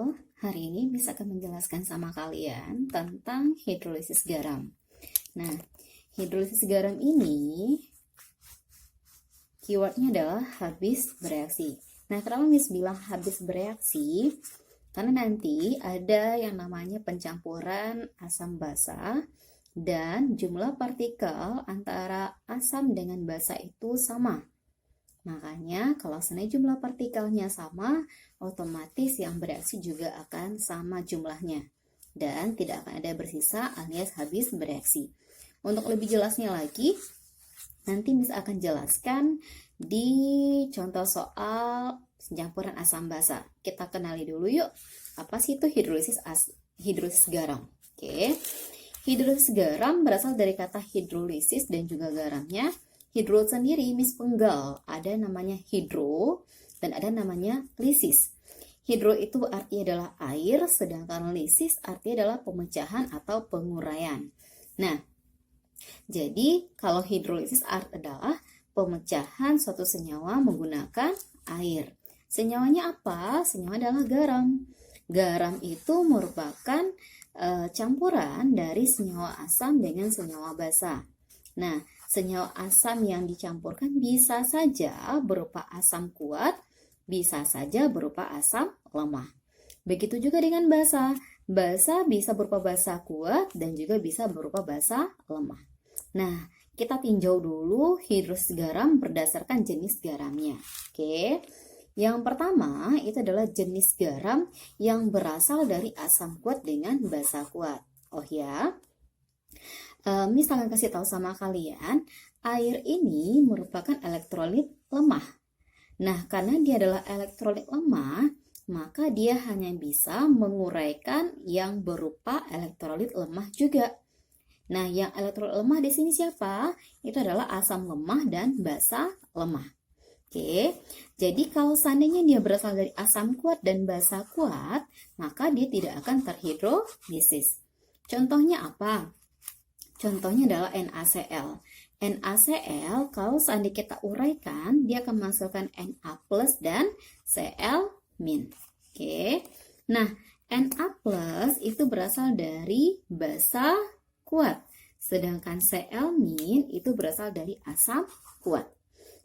Halo, hari ini Miss akan menjelaskan sama kalian tentang hidrolisis garam. Nah, hidrolisis garam ini keywordnya adalah habis bereaksi. Nah, kenapa Miss bilang habis bereaksi? Karena nanti ada yang namanya pencampuran asam basa dan jumlah partikel antara asam dengan basa itu sama. Makanya kalau seandainya jumlah partikelnya sama, otomatis yang bereaksi juga akan sama jumlahnya. Dan tidak akan ada bersisa alias habis bereaksi. Untuk lebih jelasnya lagi, nanti Miss akan jelaskan di contoh soal pencampuran asam basa. Kita kenali dulu yuk, apa sih itu hidrolisis garam? Oke. Hidrolisis garam berasal dari kata hidrolisis dan juga garamnya. Hidro sendiri Miss penggal, ada namanya hidro dan ada namanya lisis. Hidro itu artinya adalah air, sedangkan lisis artinya adalah pemecahan atau penguraian. Nah, jadi kalau hidrolisis adalah pemecahan suatu senyawa menggunakan air. Senyawanya apa? Senyawa adalah garam. Garam itu merupakan campuran dari senyawa asam dengan senyawa basa. Nah, senyawa asam yang dicampurkan bisa saja berupa asam kuat, bisa saja berupa asam lemah. Begitu juga dengan basa. Basa bisa berupa basa kuat dan juga bisa berupa basa lemah. Nah, kita tinjau dulu hidrolisis garam berdasarkan jenis garamnya. Oke. Yang pertama itu adalah jenis garam yang berasal dari asam kuat dengan basa kuat. Oh ya. Miss akan kasih tahu sama kalian, air ini merupakan elektrolit lemah. Nah, karena dia adalah elektrolit lemah, maka dia hanya bisa menguraikan yang berupa elektrolit lemah juga. Nah, yang elektrolit lemah di sini siapa? Itu adalah asam lemah dan basa lemah. Oke, jadi kalau seandainya dia berasal dari asam kuat dan basa kuat, maka dia tidak akan terhidrolisis. Contohnya apa? Contohnya adalah NaCl. NaCl kalau seandainya kita uraikan, dia akan menghasilkan Na plus dan Cl min. Oke. Nah, Na plus itu berasal dari basa kuat. Sedangkan Cl min itu berasal dari asam kuat.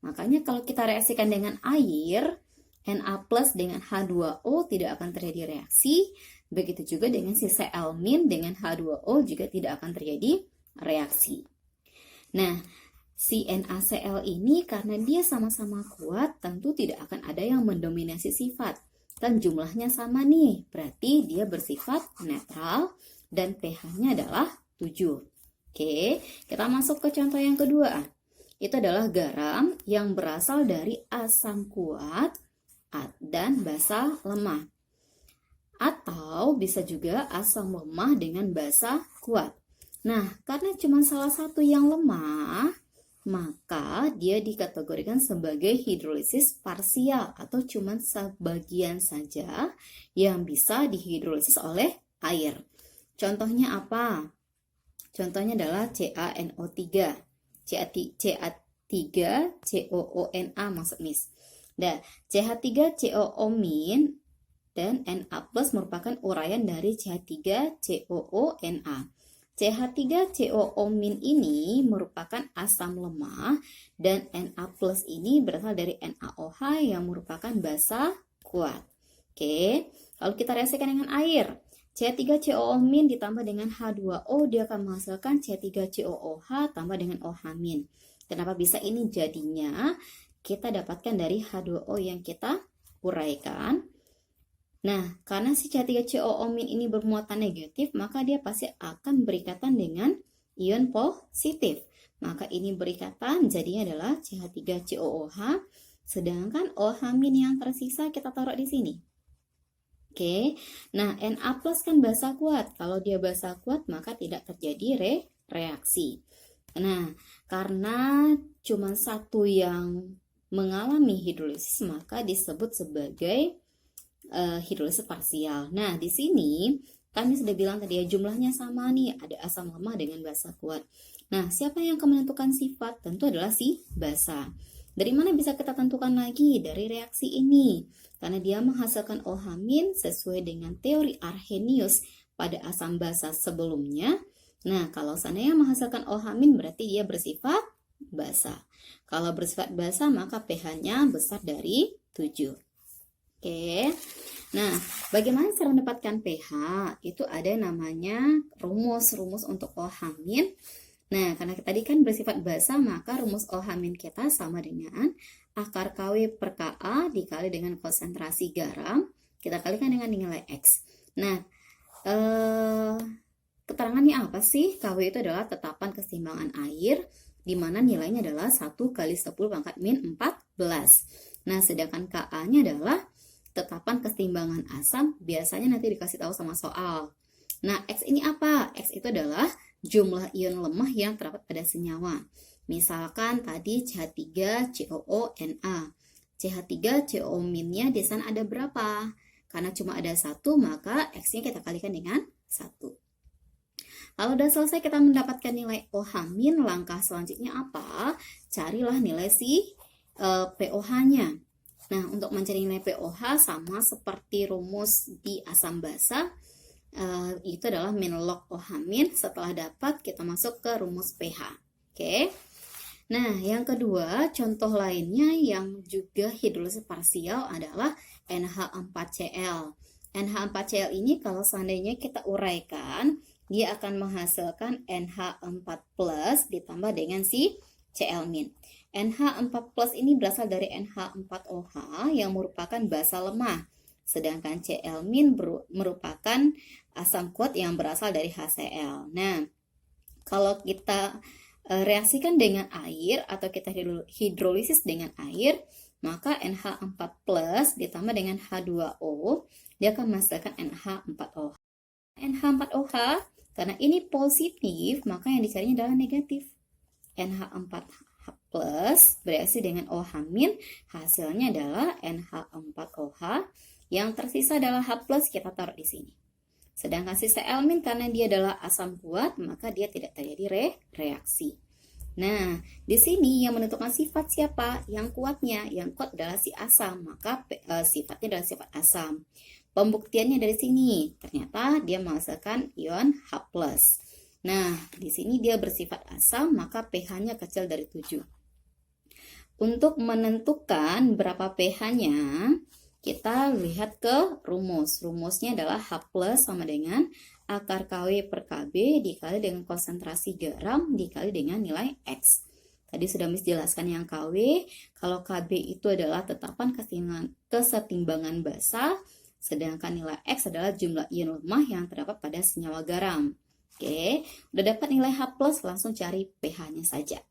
Makanya kalau kita reaksikan dengan air, Na plus dengan H2O tidak akan terjadi reaksi. Begitu juga dengan si Cl min dengan H2O juga tidak akan terjadi reaksi. Nah, si NaCl ini karena dia sama-sama kuat, tentu tidak akan ada yang mendominasi sifat. Kan jumlahnya sama nih, berarti dia bersifat netral dan pH-nya adalah 7. Oke, kita masuk ke contoh yang kedua. Itu adalah garam yang berasal dari asam kuat dan basa lemah. Atau bisa juga asam lemah dengan basa kuat. Nah, karena cuma salah satu yang lemah, maka dia dikategorikan sebagai hidrolisis parsial atau cuma sebagian saja yang bisa dihidrolisis oleh air. Contohnya apa? Contohnya adalah CaNO3, CH3COONA maksud Miss. Nah, CH3COO- dan Na+ merupakan uraian dari CH3COONA. CH3COO- ini merupakan asam lemah dan Na+ ini berasal dari NaOH yang merupakan basa kuat. Oke, kalau kita reaksikan dengan air, CH3COO- ditambah dengan H2O dia akan menghasilkan CH3COOH tambah dengan OH-. Kenapa bisa ini jadinya? Kita dapatkan dari H2O yang kita uraikan. Nah, karena si CH3COO- ini bermuatan negatif, maka dia pasti akan berikatan dengan ion positif. Maka ini berikatan jadinya adalah CH3COOH, sedangkan OH- yang tersisa kita taruh di sini. Oke, nah Na+ kan basa kuat. Kalau dia basa kuat, maka tidak terjadi reaksi. Nah, karena cuma satu yang mengalami hidrolisis, maka disebut sebagai hidrolisis parsial. Nah, di sini kami sudah bilang tadi ya jumlahnya sama nih, ada asam lemah dengan basa kuat. Nah, siapa yang akan menentukan sifat? Tentu adalah si basa. Dari mana bisa kita tentukan lagi? Dari reaksi ini. Karena dia menghasilkan OH- sesuai dengan teori Arrhenius pada asam basa sebelumnya. Nah, kalau seandainya menghasilkan OH- berarti dia bersifat basa. Kalau bersifat basa maka pH-nya besar dari 7. Oke. Nah, bagaimana cara mendapatkan pH? Itu ada namanya rumus untuk OH-. Nah, karena tadi kan bersifat basa, maka rumus OH- kita sama dengan akar KW per Ka dikali dengan konsentrasi garam, kita kalikan dengan nilai X. Nah, keterangannya apa sih? KW itu adalah tetapan keseimbangan air, di mana nilainya adalah 1 kali 10 pangkat min 14. Nah, sedangkan Ka-nya adalah tetapan keseimbangan asam, biasanya nanti dikasih tahu sama soal. Nah, X ini apa? X itu adalah jumlah ion lemah yang terdapat pada senyawa. Misalkan tadi CH3COO-Na. CH3COO-nya di sana ada berapa? Karena cuma ada 1, maka X-nya kita kalikan dengan 1. Kalau udah selesai kita mendapatkan nilai OH-, langkah selanjutnya apa? Carilah nilai si pOH-nya. Nah, untuk mencari nilai pOH sama seperti rumus di asam basa, itu adalah min log OH-. Setelah dapat, kita masuk ke rumus pH. Oke. Nah, yang kedua, contoh lainnya yang juga hidrolisis parsial adalah NH4Cl. NH4Cl ini kalau seandainya kita uraikan, dia akan menghasilkan NH4+ ditambah dengan si Cl-. NH4+ ini berasal dari NH4OH yang merupakan basa lemah. Sedangkan Cl- merupakan asam kuat yang berasal dari HCl. Nah, kalau kita reaksikan dengan air atau kita hidrolisis dengan air, maka NH4+ ditambah dengan H2O, dia akan menghasilkan NH4OH. NH4OH, karena ini positif, maka yang dicarinya adalah negatif. NH4+ bereaksi dengan OH-, hasilnya adalah NH4OH. Yang tersisa adalah H+, kita taruh di sini. Sedangkan sisa L- karena dia adalah asam kuat, maka dia tidak terjadi reaksi. Nah, di sini yang menentukan sifat siapa? Yang kuatnya. Yang kuat adalah si asam, maka sifatnya adalah sifat asam. Pembuktiannya dari sini, ternyata dia menghasilkan ion H+. Nah, di sini dia bersifat asam, maka pH-nya kecil dari 7. Untuk menentukan berapa pH-nya, kita lihat ke rumus. Rumusnya adalah H+ sama dengan akar KW per KB dikali dengan konsentrasi garam dikali dengan nilai X. Tadi sudah Miss jelaskan yang KW. Kalau KB itu adalah tetapan kesetimbangan basa, sedangkan nilai X adalah jumlah ion lemah yang terdapat pada senyawa garam. Oke, udah dapat nilai H+, langsung cari pH-nya saja.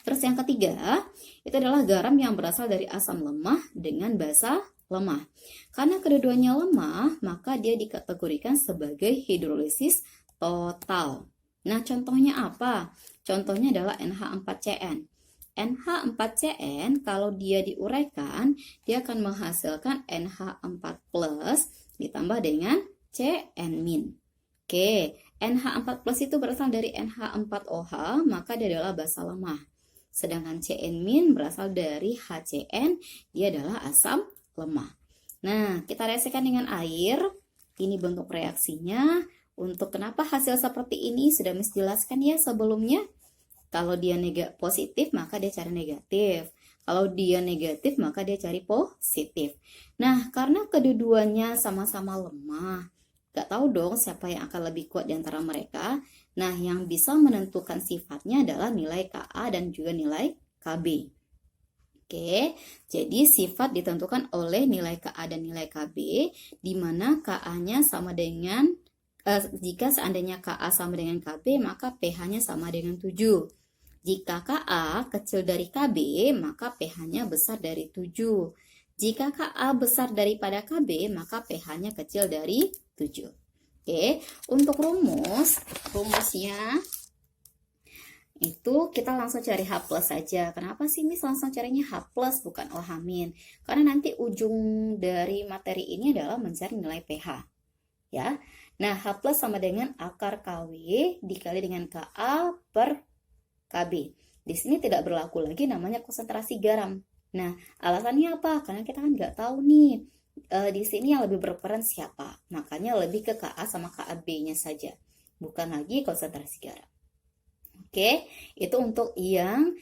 Terus yang ketiga, itu adalah garam yang berasal dari asam lemah dengan basa lemah. Karena kedua-duanya lemah, maka dia dikategorikan sebagai hidrolisis total. Nah, contohnya apa? Contohnya adalah NH4CN. NH4CN kalau dia diuraikan, dia akan menghasilkan NH4+ ditambah dengan Cn-. Oke, NH4+ itu berasal dari NH4OH, maka dia adalah basa lemah. Sedangkan Cn- berasal dari HCN, dia adalah asam lemah. Nah, kita reaksikan dengan air. Ini bentuk reaksinya. Untuk kenapa hasil seperti ini sudah Miss jelaskan ya sebelumnya. Kalau dia positif, maka dia cari negatif. Kalau dia negatif, maka dia cari positif. Nah, karena kedua-duanya sama-sama lemah, gak tahu dong siapa yang akan lebih kuat di antara mereka. Nah, yang bisa menentukan sifatnya adalah nilai Ka dan juga nilai Kb. Oke, jadi sifat ditentukan oleh nilai Ka dan nilai Kb, di mana Ka-nya sama dengan, jika seandainya Ka sama dengan Kb, maka pH-nya sama dengan 7. Jika Ka kecil dari Kb, maka pH-nya besar dari 7. Jika Ka besar daripada Kb, maka pH-nya kecil dari 7. Oke, untuk rumusnya itu kita langsung cari H+ saja. Kenapa sih Miss langsung carinya H+ bukan OH-? Karena nanti ujung dari materi ini adalah mencari nilai pH. Ya. Nah, H+ sama dengan akar KW dikali dengan Ka per Kb. Di sini tidak berlaku lagi namanya konsentrasi garam. Nah, alasannya apa? Karena kita kan nggak tahu nih di sini yang lebih berperan siapa. Makanya lebih ke Ka sama KaB-nya saja, bukan lagi konsentrasi garam. Oke, itu untuk yang